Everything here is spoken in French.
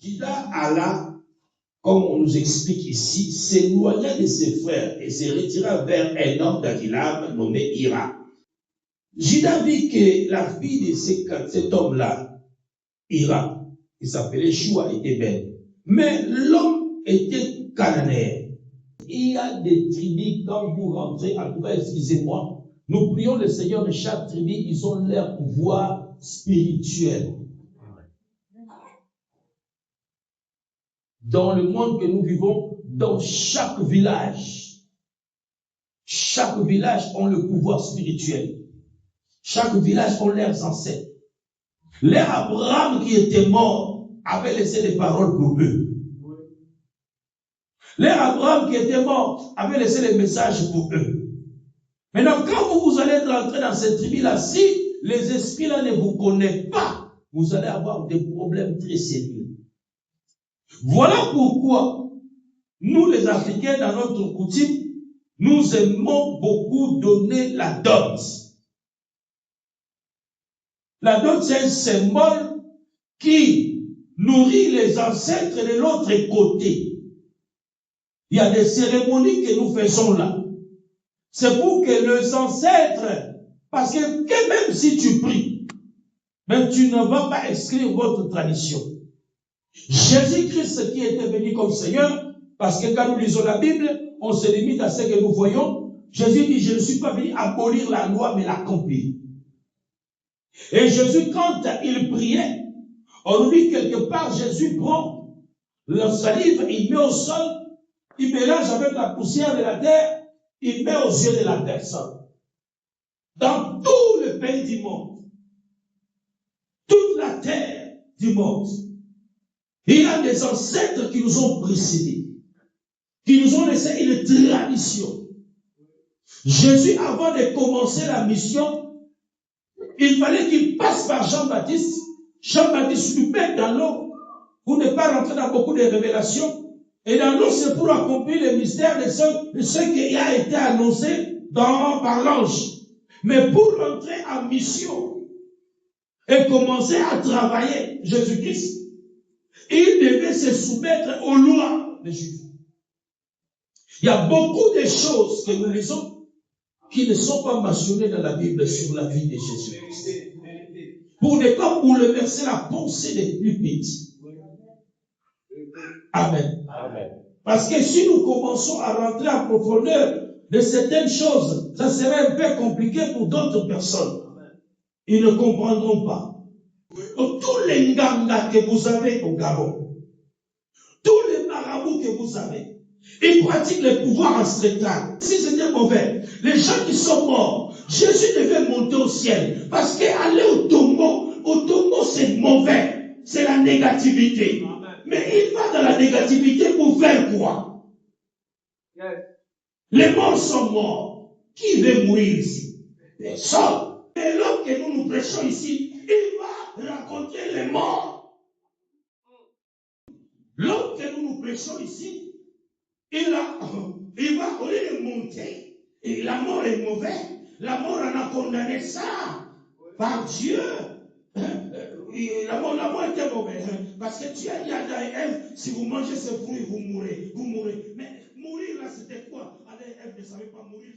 Judas alla, comme on nous explique ici, s'éloigna de ses frères et se retira vers un homme d'Adilam nommé Ira. Judas vit que la fille de cet homme-là, Ira, qui s'appelait Shua, était belle. Mais l'homme était cananéen. Il y a des tribus, quand vous rentrez, en tout cas, excusez-moi, nous prions le Seigneur de chaque tribu, ils ont leur pouvoir spirituel. Dans le monde que nous vivons, dans chaque village ont le pouvoir spirituel. Chaque village ont leurs ancêtres. Leur Abraham qui était mort avait laissé des paroles pour eux. Leur Abraham qui était mort avait laissé des messages pour eux. Maintenant, quand vous allez rentrer dans cette tribu-là, si les esprits-là ne vous connaissent pas, vous allez avoir des problèmes très sérieux. Voilà pourquoi nous, les Africains, dans notre coutume, nous aimons beaucoup donner la dot. La dot, c'est un symbole qui nourrit les ancêtres de l'autre côté. Il y a des cérémonies que nous faisons là. C'est pour que les ancêtres, parce que même si tu pries, même tu ne vas pas inscrire votre tradition. Jésus-Christ qui était venu comme Seigneur, parce que quand nous lisons la Bible, on se limite à ce que nous voyons. Jésus dit, je ne suis pas venu abolir la loi, mais l'accomplir. Et Jésus, quand il priait, on nous dit quelque part, Jésus prend la salive, il met au sol, il mélange avec la poussière de la terre, il met aux yeux de la personne. Dans tout le pays du monde, toute la terre du monde, il y a des ancêtres qui nous ont précédés, qui nous ont laissé une tradition. Jésus, avant de commencer la mission, il fallait qu'il passe par Jean-Baptiste. Jean-Baptiste lui met dans l'eau pour ne pas rentrer dans beaucoup de révélations. Et dans l'eau, c'est pour accomplir le mystère de ce qui a été annoncé par l'ange. Mais pour rentrer en mission et commencer à travailler Jésus-Christ, il devait se soumettre aux lois des Juifs. Il y a beaucoup de choses que nous lisons qui ne sont pas mentionnées dans la Bible sur la vie de Jésus-Christ. Pour ne pas bouleverser la pensée des plus petits. Amen. Amen. Parce que si nous commençons à rentrer en profondeur de certaines choses, ça serait un peu compliqué pour d'autres personnes. Ils ne comprendront pas. Donc, tous les nganga que vous avez au Gabon, tous les marabouts que vous avez, ils pratiquent le pouvoir astral. Si c'était mauvais, les gens qui sont morts, Jésus devait monter au ciel. Parce qu'aller au tombeau c'est mauvais. C'est la négativité. Mais il va dans la négativité pour faire quoi? Les morts sont morts. Qui veut mourir ici? Personne. Et l'homme que nous prêchons ici, il va rencontrer les morts. L'homme que nous prêchons ici, il va, au lieu de monter, et la mort est mauvaise, la mort en a condamné ça, par Dieu. La mort était mauvaise, parce que Dieu a dit à Ève, si vous mangez ce fruit, vous mourrez. Mais mourir là, c'était quoi? Ève ne savait pas mourir,